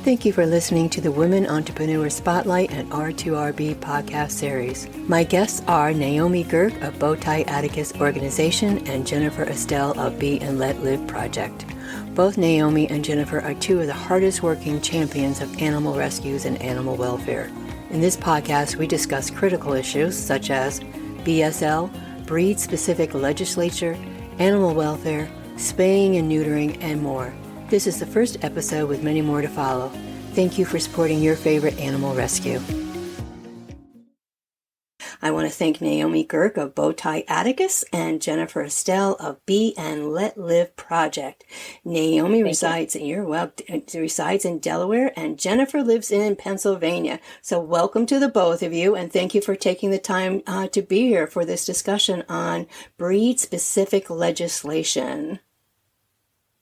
Thank you for listening to the Women Entrepreneur Spotlight and R2RB podcast series. My guests are Naomi Girke of Bowtie Atticus Organization and Jennifer Estelle of Be and Let Live Project. Both Naomi and Jennifer are two of the hardest working champions of animal rescues and animal welfare. In this podcast, we discuss critical issues such as BSL, breed-specific legislature, animal welfare, spaying and neutering, and more. This is the first episode with many more to follow. Thank you for supporting your favorite animal rescue. I want to thank Naomi Girke of Bowtie Atticus and Jennifer Estelle of Be and Let Live Project. Naomi resides in Delaware and Jennifer lives in Pennsylvania. So welcome to the both of you, and thank you for taking the time to be here for this discussion on breed-specific legislation.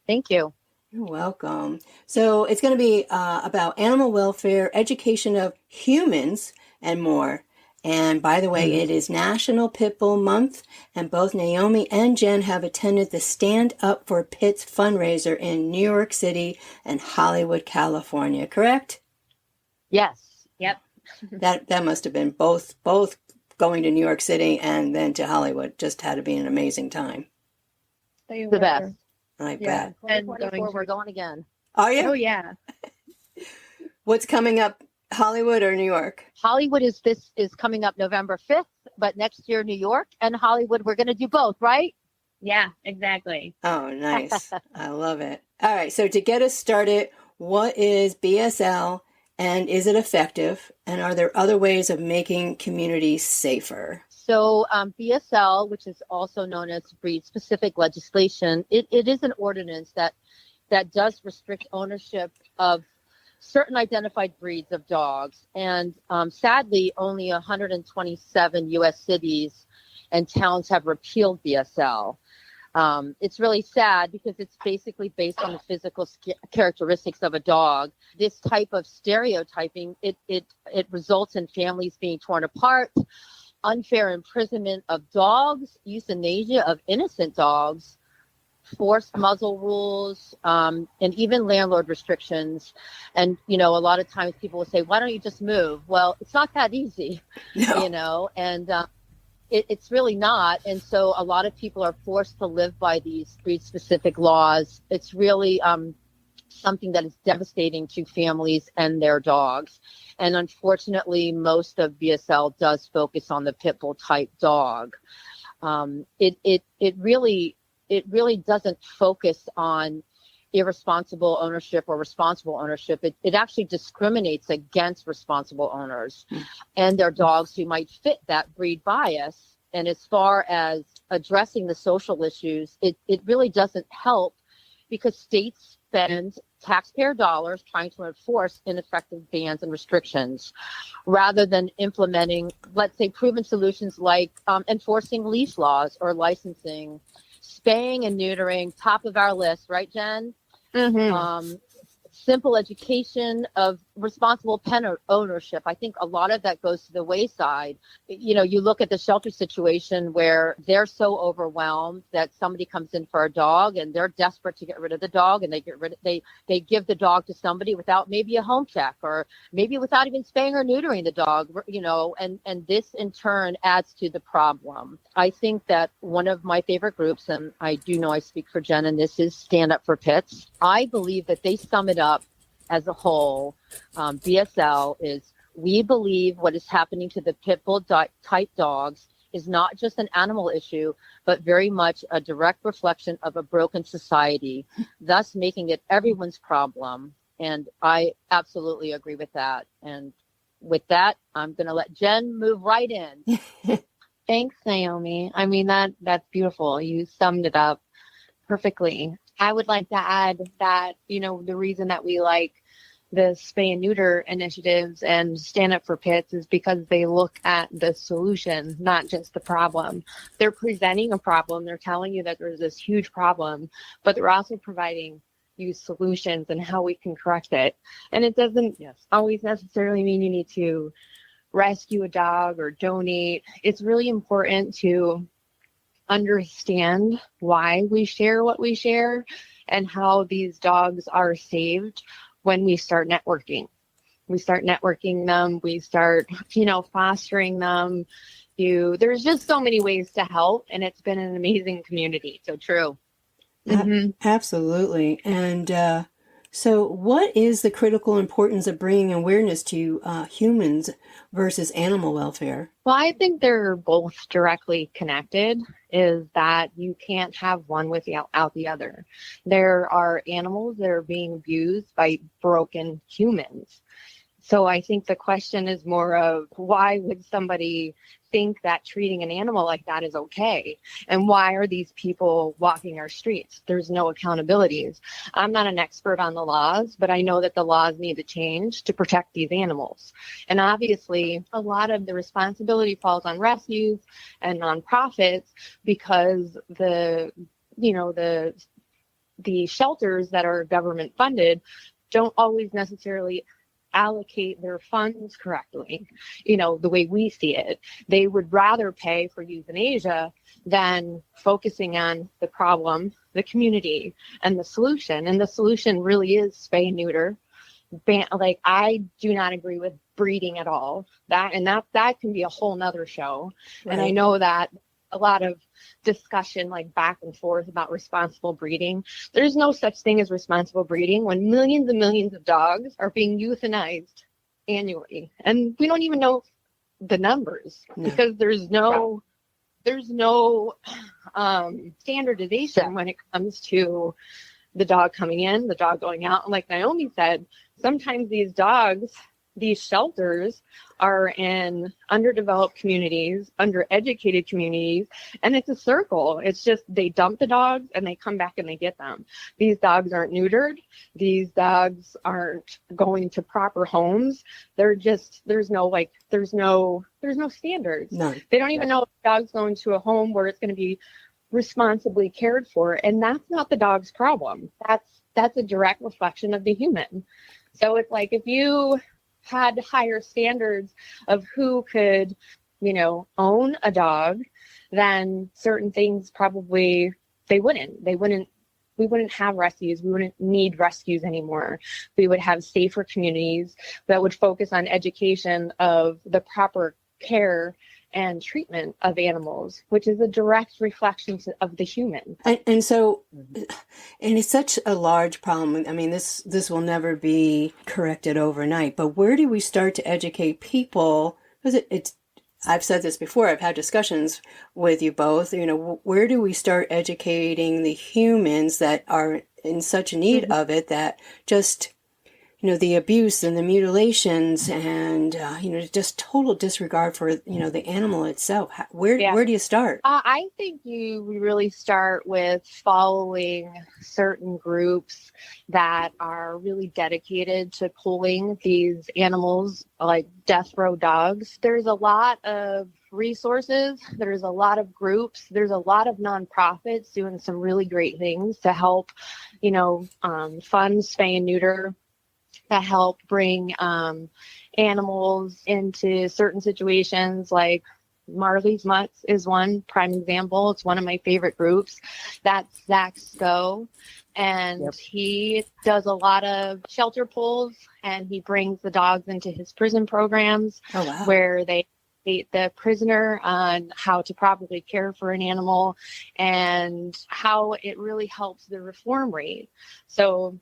Thank you. You're welcome. So it's going to be about animal welfare, education of humans, and more. And by the way, it is National Pit Bull Month, and both Naomi and Jen have attended the Stand Up for Pits fundraiser in New York City and Hollywood, California, correct? Yes. Yep. That must have been both going to New York City and then to Hollywood. Just had to be an amazing time. The best. I bet. And we're going again. Are you? Oh, yeah. What's coming up, Hollywood or New York? Hollywood is coming up November 5th, but next year New York and Hollywood, we're going to do both, right? Yeah, exactly. Oh, nice. I love it. All right. So to get us started, what is BSL and is it effective? And are there other ways of making communities safer? So BSL, which is also known as breed-specific legislation, it is an ordinance that does restrict ownership of certain identified breeds of dogs. And sadly, only 127 U.S. cities and towns have repealed BSL. It's really sad because it's basically based on the physical characteristics of a dog. This type of stereotyping, it results in families being torn apart, unfair imprisonment of dogs, euthanasia of innocent dogs, forced muzzle rules, and even landlord restrictions. And, a lot of times people will say, why don't you just move? Well, it's not that easy, and it's really not. And so a lot of people are forced to live by these breed-specific laws. It's really something that is devastating to families and their dogs. And unfortunately, most of BSL does focus on the pit bull type dog. It really doesn't focus on irresponsible ownership or responsible ownership. It actually discriminates against responsible owners and their dogs who might fit that breed bias. And as far as addressing the social issues, it really doesn't help because states spend taxpayer dollars trying to enforce ineffective bans and restrictions rather than implementing, let's say, proven solutions like enforcing leash laws or licensing. Spaying and neutering, top of our list, right, Jen? Mm-hmm. Simple education of responsible pet ownership. I think a lot of that goes to the wayside. You look at the shelter situation where they're so overwhelmed that somebody comes in for a dog and they're desperate to get rid of the dog, and they give the dog to somebody without maybe a home check or maybe without even spaying or neutering the dog, and this in turn adds to the problem. I think that one of my favorite groups, and I do know I speak for Jen, and this is Stand Up for Pits. I believe that they sum it up as a whole. BSL is, we believe what is happening to the pit bull type dogs is not just an animal issue, but very much a direct reflection of a broken society, thus making it everyone's problem. And I absolutely agree with that. And with that, I'm going to let Jen move right in. Thanks, Naomi. I mean, that's beautiful. You summed it up perfectly. I would like to add that, the reason that we like the spay and neuter initiatives and Stand Up for Pits is because they look at the solution, not just the problem. They're presenting a problem. They're telling you that there's this huge problem, but they're also providing you solutions and how we can correct it. And it doesn't always necessarily mean you need to rescue a dog or donate. It's really important to understand why we share what we share and how these dogs are saved when we start networking. We start networking them. We start, fostering them. There's just so many ways to help, and it's been an amazing community. So true. Absolutely. And so what is the critical importance of bringing awareness to humans versus animal welfare? Well, I think they're both directly connected, is that you can't have one without the other. There are animals that are being abused by broken humans. So I think the question is more of, why would somebody think that treating an animal like that is okay? And why are these people walking our streets? There's no accountabilities. I'm not an expert on the laws, but I know that the laws need to change to protect these animals. And obviously, a lot of the responsibility falls on rescues and nonprofits, because the shelters that are government funded don't always necessarily allocate their funds correctly, the way we see it. They would rather pay for euthanasia than focusing on the problem, the community, and the solution. And the solution really is spay and neuter. I do not agree with breeding at all. That can be a whole nother show. Right. And I know that a lot of discussion back and forth about responsible breeding. There's no such thing as responsible breeding when millions and millions of dogs are being euthanized annually, and we don't even know the numbers because there's no standardization when it comes to the dog coming in, the dog going out. And like Naomi said, sometimes these shelters are in underdeveloped communities, undereducated communities, and it's a circle. It's just they dump the dogs and they come back and they get them. These dogs aren't neutered. These dogs aren't going to proper homes. There's no standards. None. They don't even know if the dog's going to a home where it's going to be responsibly cared for, and that's not the dog's problem. That's a direct reflection of the human. So it's like, if you had higher standards of who could, own a dog, then certain things probably we wouldn't have rescues. We wouldn't need rescues anymore. We would have safer communities that would focus on education of the proper care and treatment of animals, which is a direct reflection of the human. And it's such a large problem. I mean, this will never be corrected overnight, but where do we start to educate people? Because I've said this before, I've had discussions with you both, where do we start educating the humans that are in such need of it, that just, the abuse and the mutilations and, just total disregard for, the animal itself. Where do you start? I think we really start with following certain groups that are really dedicated to pulling these animals, like death row dogs. There's a lot of resources. There's a lot of groups. There's a lot of nonprofits doing some really great things to help, fund spay and neuter, that help bring animals into certain situations. Like Marley's Mutts is one prime example. It's one of my favorite groups. That's Zach Stowe. And he does a lot of shelter pulls, and he brings the dogs into his prison programs. Oh, wow. Where they educate the prisoner on how to properly care for an animal and how it really helps the reform rate. So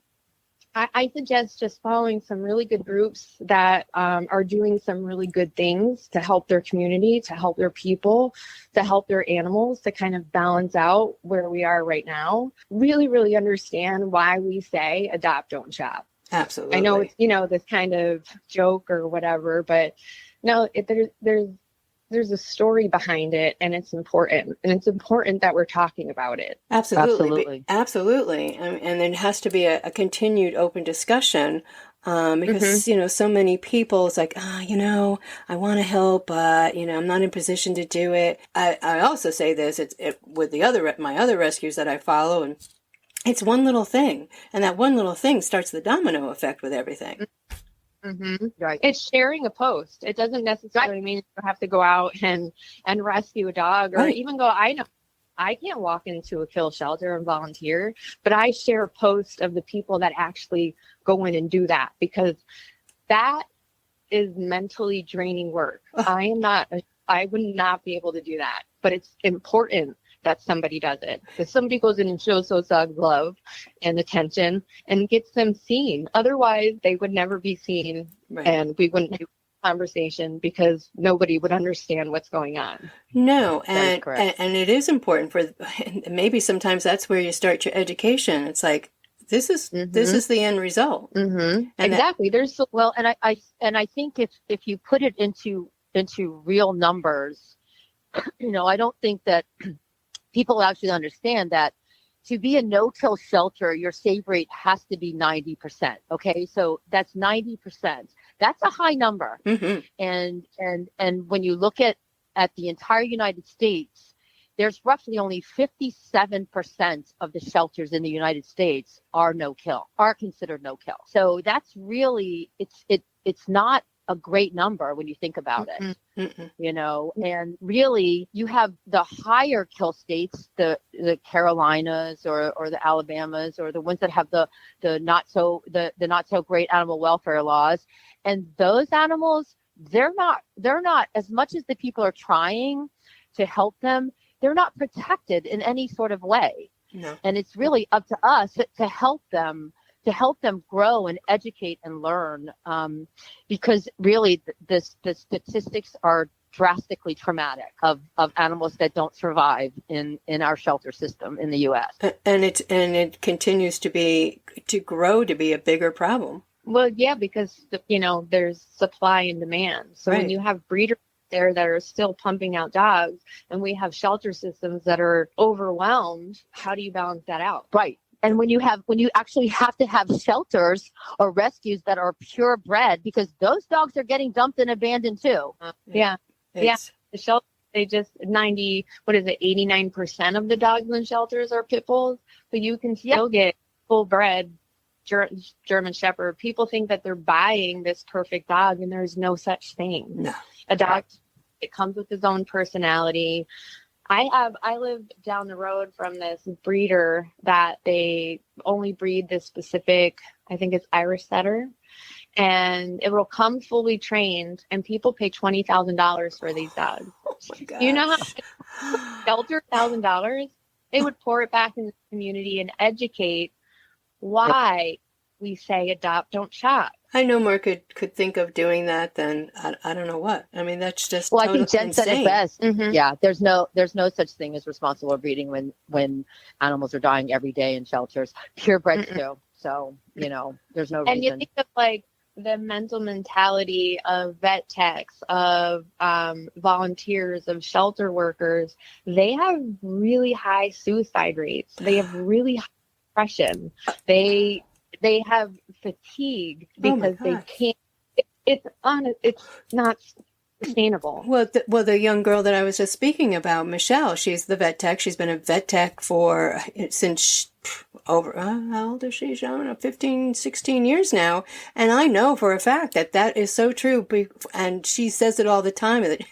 I suggest just following some really good groups that are doing some really good things to help their community, to help their people, to help their animals, to kind of balance out where we are right now. Really, really understand why we say adopt, don't shop. Absolutely. I know it's, this kind of joke or whatever, but no, there's a story behind it, and it's important. And it's important that we're talking about it. Absolutely. And there has to be a continued open discussion because, so many people, it's like, I want to help, but, I'm not in position to do it. I also say this, with my other rescues that I follow, and it's one little thing. And that one little thing starts the domino effect with everything. Mm-hmm. Right. It's sharing a post. It doesn't necessarily mean you have to go out and rescue a dog, or even go. I can't walk into a kill shelter and volunteer, but I share posts of the people that actually go in and do that, because that is mentally draining work. I would not be able to do that, but it's important that somebody does it, because somebody goes in and shows those dogs love and attention and gets them seen. Otherwise, they would never be seen, Right. and we wouldn't do conversation because nobody would understand what's going on. No, That is and, correct. and it is important and maybe sometimes that's where you start your education. It's like, this is the end result. Mm-hmm. And Exactly. There's Well, and I think if you put it into real numbers, I don't think that people actually understand that to be a no-kill shelter, your save rate has to be 90%. Okay, so that's 90%. That's a high number. Mm-hmm. And when you look at the entire United States, there's roughly only 57% of the shelters in the United States are considered no-kill. So that's really, it's not a great number when you think about it. Mm-hmm. And really you have the higher kill states, the Carolinas or the Alabamas, or the ones that have the not so great animal welfare laws. And those animals, they're not, as much as the people are trying to help them, they're not protected in any sort of way. No. And it's really up to us to help them grow and educate and learn, because really the statistics are drastically traumatic of animals that don't survive in our shelter system in the U.S. And it continues to grow to be a bigger problem. Well, yeah, because there's supply and demand. So Right. when you have breeders there that are still pumping out dogs, and we have shelter systems that are overwhelmed, how do you balance that out? Right. And when you actually have to have shelters or rescues that are purebred, because those dogs are getting dumped and abandoned too. Yeah. It's, The shelter, they just 89% of the dogs in shelters are pit bulls, but you can still get full bred German Shepherd. People think that they're buying this perfect dog, and there's no such thing. No. A dog, it comes with his own personality. I live down the road from this breeder that they only breed this specific, I think it's Irish setter, and it will come fully trained, and people pay $20,000 for these dogs. Oh my gosh. You know how shelter $1,000? They would pour it back in the community and educate why we say adopt, don't shop. I know more could think of doing that than I don't know what. I mean, that's just Well, I think Jen said it best. Mm-hmm. Yeah, there's no such thing as responsible breeding when animals are dying every day in shelters. Purebreds too. So there's no reason. And you think of like the mental mentality of vet techs, of volunteers, of shelter workers. They have really high suicide rates. They have really high depression. They have fatigue because they can't. It's not sustainable. Well, the young girl that I was just speaking about, Michelle, she's the vet tech. She's been a vet tech since over, how old is she, Sean? 15, 16 years now. And I know for a fact that is so true. And she says it all the time that,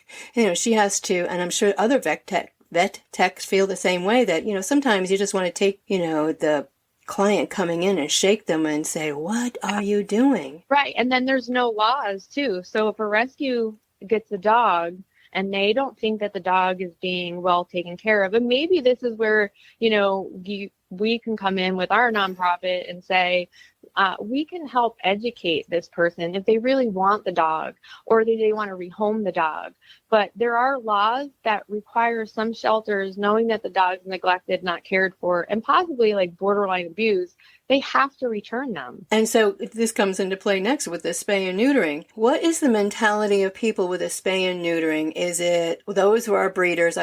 she has to, and I'm sure other vet techs feel the same way, that, sometimes you just want to take, the client coming in and shake them and say, what are you doing? Right. And then there's no laws too. So if a rescue gets a dog and they don't think that the dog is being well taken care of, and maybe this is where, we can come in with our nonprofit and say, we can help educate this person if they really want the dog, or they want to rehome the dog. But there are laws that require some shelters, knowing that the dog's neglected, not cared for, and possibly like borderline abused, they have to return them. And so this comes into play next with the spay and neutering. What is the mentality of people with a spay and neutering? Is it those who are breeders?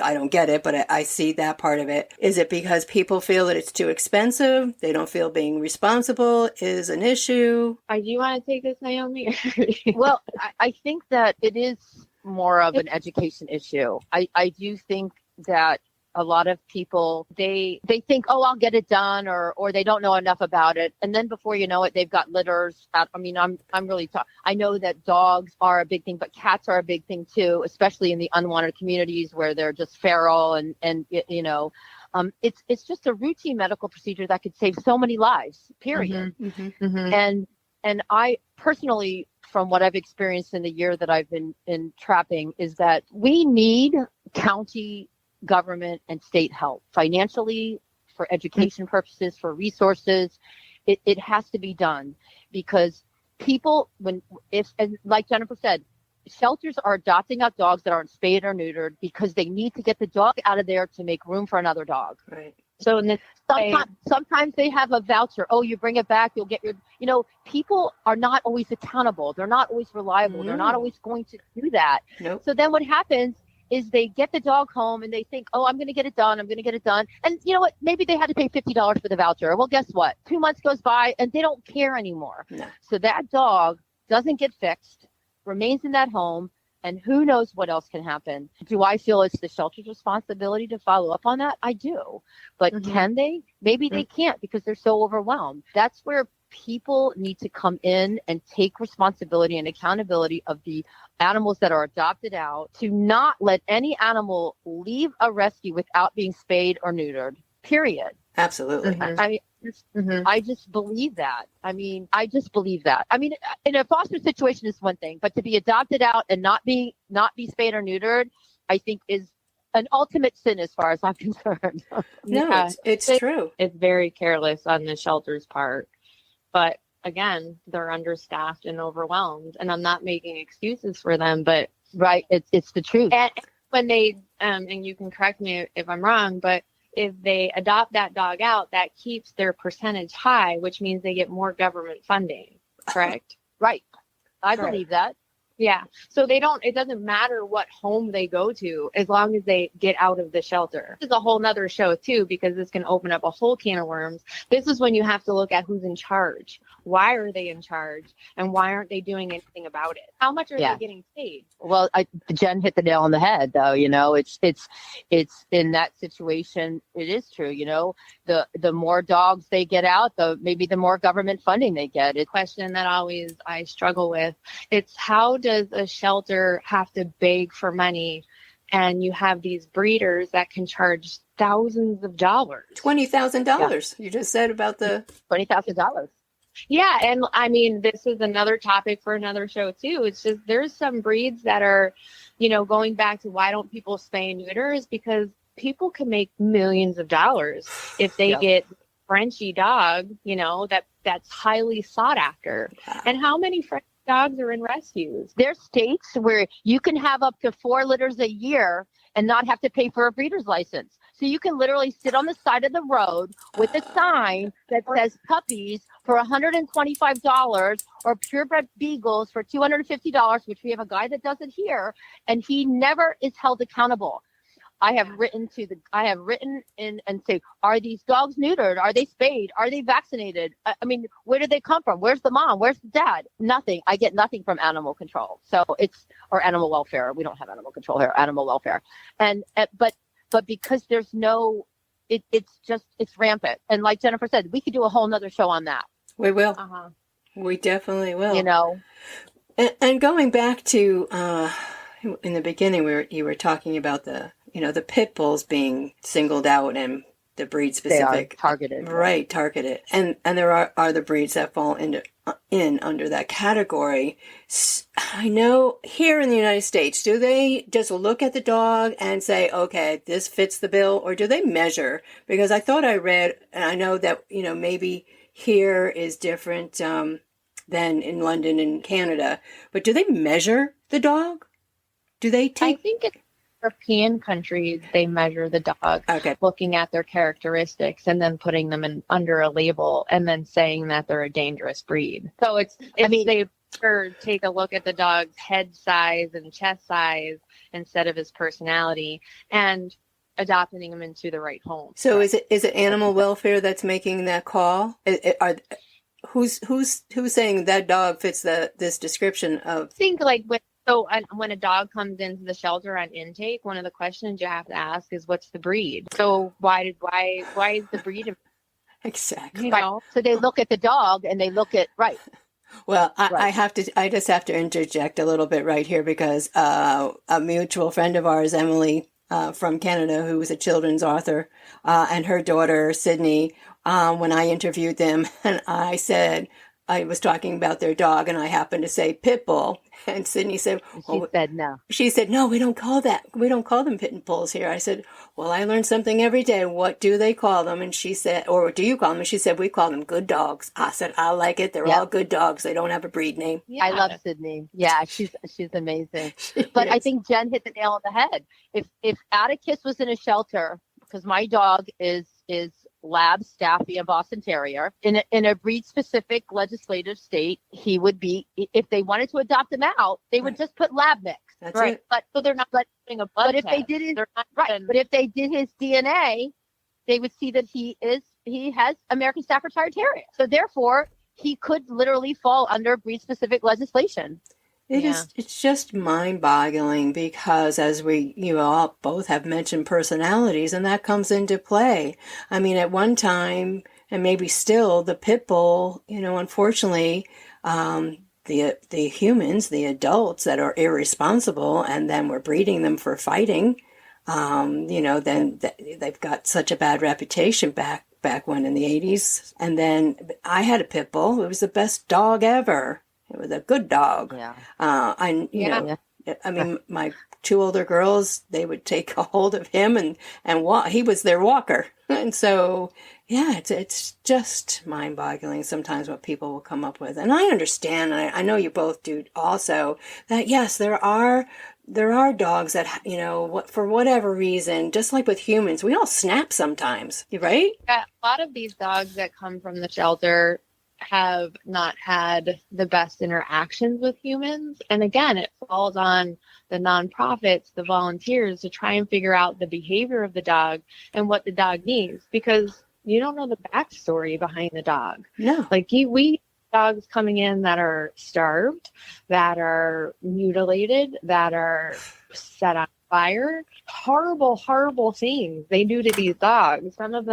I don't get it, but I see that part of it. Is it because people feel that it's too expensive? They don't feel being responsible is an issue? Do you want to take this, Naomi? Well, I think that it is more of an education issue. I do think that a lot of people, they think, oh, I'll get it done, or they don't know enough about it. And then before you know it, they've got litters out. I mean, I'm really, I know that dogs are a big thing, but cats are a big thing too, especially in the unwanted communities where they're just feral and you know, it's just a routine medical procedure that could save so many lives, period. Mm-hmm. Mm-hmm. And I personally, from what I've experienced in the year that I've been in trapping, is that we need county government and state help financially, for education purposes, for resources. It has to be done, because people, and like Jennifer said, shelters are adopting out dogs that aren't spayed or neutered because they need to get the dog out of there to make room for another dog. Right. So in this Sometimes they have a voucher. Oh, you bring it back, you'll get your, you know, people are not always accountable. They're not always reliable. They're not always going to do that. Nope. So then what happens is they get the dog home and they think, oh, I'm going to get it done. I'm going to get it done. And you know what? Maybe they had to pay $50 for the voucher. Well, guess what? 2 months goes by and they don't care anymore. No. So that dog doesn't get fixed, remains in that home, and who knows what else can happen. Do I feel it's the shelter's responsibility to follow up on that? I do. But can they? Maybe they can't because they're so overwhelmed. That's where people need to come in and take responsibility and accountability of the animals that are adopted out, to not let any animal leave a rescue without being spayed or neutered, period. Absolutely. I just believe that. I mean, in a foster situation is one thing, but to be adopted out and not be spayed or neutered, I think is an ultimate sin as far as I'm concerned. No, Yeah. it's true. it's very careless on the shelter's part. But again, they're understaffed and overwhelmed. And I'm not making excuses for them, but Right. It's the truth. and when they and you can correct me if I'm wrong, but if they adopt that dog out, that keeps their percentage high, which means they get more government funding. Correct? Right. I Right. believe that. Yeah. So it doesn't matter what home they go to as long as they get out of the shelter. This is a whole nother show too, because this can open up a whole can of worms. This is when you have to look at who's in charge. Why are they in charge? And why aren't they doing anything about it? How much are Yeah. they getting paid? Well, Jen hit the nail on the head, though. You know, it's in that situation. It is true. You know, the more dogs they get out, maybe the more government funding they get. It's Question that always I struggle with. It's how does a shelter have to beg for money, and you have these breeders that can charge thousands of dollars? $20,000. You just said about the $20,000. Yeah, and I mean, this is another topic for another show too. It's just there's some breeds that are, going back to why don't people spay and neuter, is because people can make millions of dollars if they get Frenchy dog, that's highly sought after. Wow. And how many French dogs are in rescues? There's states where you can have up to 4 litters a year and not have to pay for a breeder's license. So you can literally sit on the side of the road with a sign that says puppies for $125 or purebred beagles for $250, which we have a guy that does it here, and he never is held accountable. I have written in and say, are these dogs neutered? Are they spayed? Are they vaccinated? I mean, where did they come from? Where's the mom? Where's the dad? Nothing. I get nothing from animal control. Or animal welfare. We don't have animal control here, animal welfare. But because there's it's rampant. And like Jennifer said, we could do a whole nother show on that. We will. Uh-huh. We definitely will. And going back to in the beginning, where you were talking about the pit bulls being singled out and the breed specific, they are targeted, right? Targeted, and there are the breeds that fall under that category. I know here in the United States, do they just look at the dog and say, okay, this fits the bill, or do they measure? Because I thought I read, and I know that maybe here is different than in London and Canada, but do they measure the dog? Do they take? I think it's European countries, they measure the dog, looking at their characteristics and then putting them under a label and then saying that they're a dangerous breed. So they take a look at the dog's head size and chest size instead of his personality and adopting him into the right home. So is it animal welfare that's making that call? Who's saying that dog fits this description of? I think like with So when a dog comes into the shelter on intake, one of the questions you have to ask is, what's the breed? So why is the breed, Exactly. you Right. know? So they look at the dog and they look at, right. Well, I Right. I just have to interject a little bit right here because a mutual friend of ours, Emily, from Canada, who was a children's author, and her daughter, Sydney, when I interviewed them, and I was talking about their dog, and I happened to say pit bull, and Sydney said, And she well, said no. she said, no, we don't call them pit bulls here. I said, well, I learn something every day. What do they call them? And she said, or what do you call them? And she said, we call them good dogs. I said, I like it. They're Yep. all good dogs. They don't have a breed name. Yeah. I love Sydney. Yeah, she's amazing. She But I is. think Jen hit the nail on the head. If Atticus was in a shelter, because my dog is Lab Staffy, a Boston Terrier, in a breed specific legislative state, he would be, if they wanted to adopt him out, they would Right. just put lab mix. That's Right. it. But So they're not doing a blood but if they test. did his They're not right, even- but if they did his DNA, they would see that he has American Staffordshire Terrier. So therefore, he could literally fall under breed specific legislation. It's just mind-boggling because as you all both have mentioned personalities, and that comes into play. I mean, at one time, and maybe still, the pit bull, unfortunately, the humans, the adults that are irresponsible, and then we're breeding them for fighting, then they've got such a bad reputation back when in the 80s. And then I had a pit bull. It was the best dog ever. It was a good dog. Yeah. I mean, my two older girls, they would take a hold of him and walk. He was their walker. And so, yeah, it's just mind-boggling sometimes what people will come up with. And I understand, and I know you both do also, that yes, there are dogs that, for whatever reason, just like with humans, we all snap sometimes, right? Yeah, a lot of these dogs that come from the shelter have not had the best interactions with humans. And again, it falls on the nonprofits, the volunteers, to try and figure out the behavior of the dog and what the dog needs, because you don't know the backstory behind the dog. No. Like we dogs coming in that are starved, that are mutilated, that are set on fire. Horrible, horrible things they do to these dogs. Some of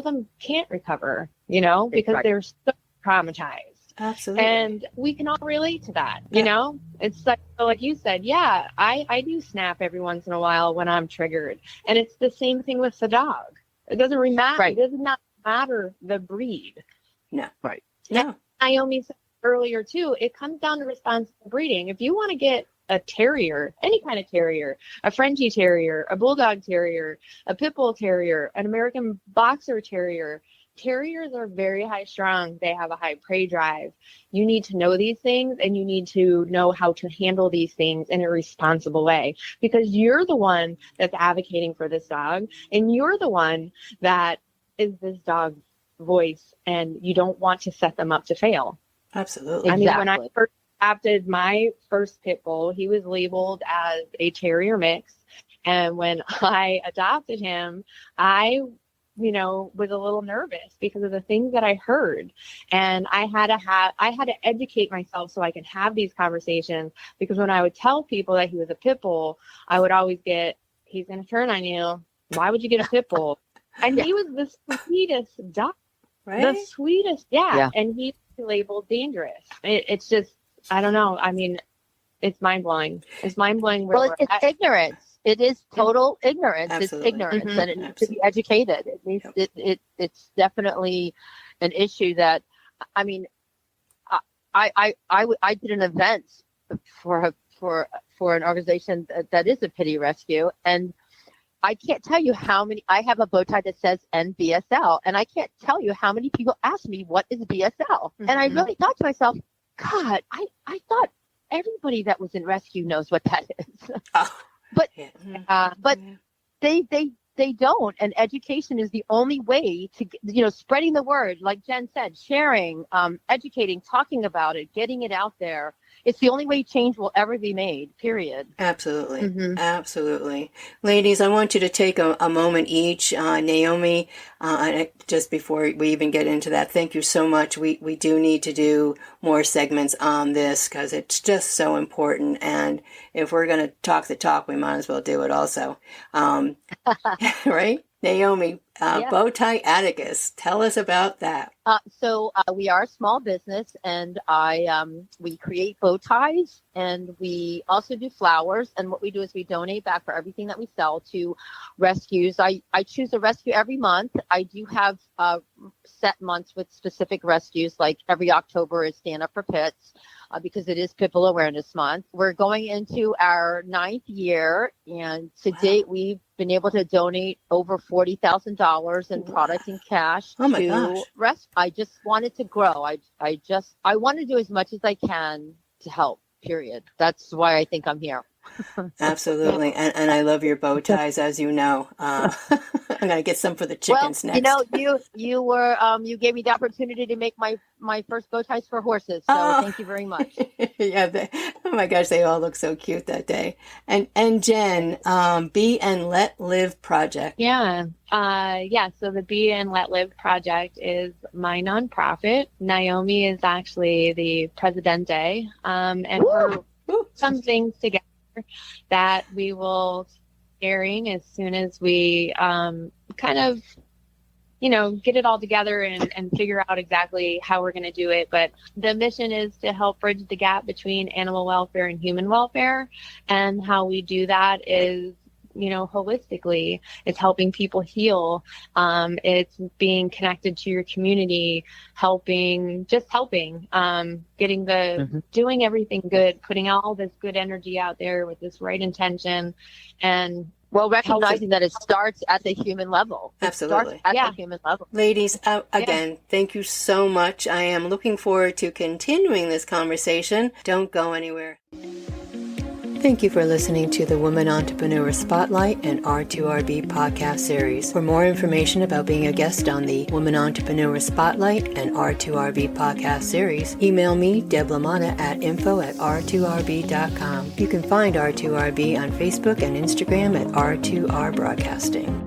them can't recover, because they're so traumatized. Absolutely. And we can all relate to that, It's like you said, yeah, I do snap every once in a while when I'm triggered. And it's the same thing with the dog. It doesn't matter. Right. It does not matter the breed. No. Right. No. Naomi said earlier too, it comes down to responsible breeding. If you want to get a terrier, any kind of terrier, a Frenchie terrier, a bulldog terrier, a pit bull terrier, an American boxer terrier, terriers are very high strung. They have a high prey drive. You need to know these things, and you need to know how to handle these things in a responsible way, because you're the one that's advocating for this dog, and you're the one that is this dog's voice, and you don't want to set them up to fail. Absolutely. I mean, when I Exactly. first adopted my first pit bull, he was labeled as a terrier mix. And when I adopted him, I was a little nervous because of the things that I heard. And I had to educate myself so I could have these conversations, because when I would tell people that he was a pit bull, I would always get, he's going to turn on you. Why would you get a pit bull? And he was the sweetest dog. Right? The sweetest, Yeah. And he's labeled dangerous. It's just, I don't know. I mean, it's mind blowing. It's mind blowing. Well, it's ignorance. It is total ignorance. Absolutely. It's ignorance, Mhm. and it needs to be educated. It needs it's definitely an issue that, I mean, I did an event for an organization that is a pity rescue, and I can't tell you how many. I have a bow tie that says NBSL, and I can't tell you how many people ask me what is BSL, and I really thought to myself, God, I thought everybody that was in rescue knows what that is. Oh. But Yeah. but they don't, and education is the only way to, spreading the word, like Jen said, sharing, educating, talking about it, getting it out there. it's the only way change will ever be made, period. Absolutely. Mhm. Absolutely. Ladies, I want you to take a moment each. Naomi, just before we even get into that, thank you so much. We do need to do more segments on this because it's just so important. And if we're going to talk the talk, we might as well do it also. Right? Naomi, Yeah. Bowtie Atticus, tell us about that. So we are a small business, and we create bow ties, and we also do flowers. And what we do is we donate back for everything that we sell to rescues. I choose a rescue every month. I do have set months with specific rescues, like every October is Stand Up for Pits. Because it is Pitbull Awareness Month. We're going into our 9th year, and to date, we've been able to donate over $40,000 in product and cash to rescue. I just wanted to grow. I want to do as much as I can to help, period. That's why I think I'm here. Absolutely. And I love your bow ties, as you know. I'm going to get some for the chickens next. You know, you gave me the opportunity to make my first bow ties for horses. So thank you very much. Yeah. Oh my gosh, they all look so cute that day. And Jen, Be and Let Live Project. Yeah. So the Be and Let Live Project is my nonprofit. Naomi is actually the presidente. And we're some things together that we will sharing as soon as we kind of, get it all together and figure out exactly how we're going to do it. But the mission is to help bridge the gap between animal welfare and human welfare. And how we do that is, holistically. It's helping people heal. It's being connected to your community, getting doing everything good, putting all this good energy out there with this right intention, and recognizing that it starts at the human level. Absolutely. The human level. Ladies, again, thank you so much. I am looking forward to continuing this conversation. Don't go anywhere. Thank you for listening to the Woman Entrepreneur Spotlight and R2RB podcast series. For more information about being a guest on the Woman Entrepreneur Spotlight and R2RB podcast series, email me, Deb LaMotta, at info@r2rb.com. You can find R2RB on Facebook and Instagram at R2R Broadcasting.